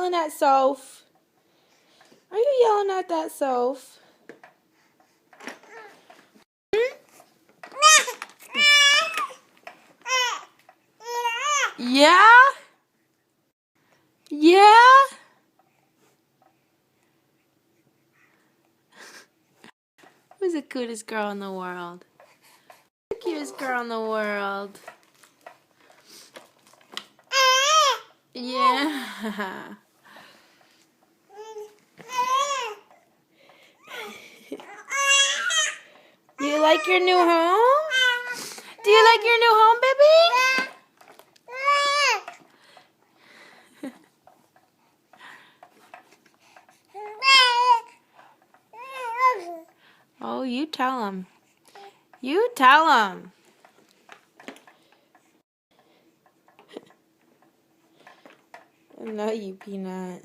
yelling at, Soph? Are you yelling at that, Soph? Yeah? Yeah? Who's the cutest girl in the world? The cutest girl in the world. Yeah. You like your new home? Do you like your new home, baby? Oh, you tell him. You tell him. I love you, Peanut.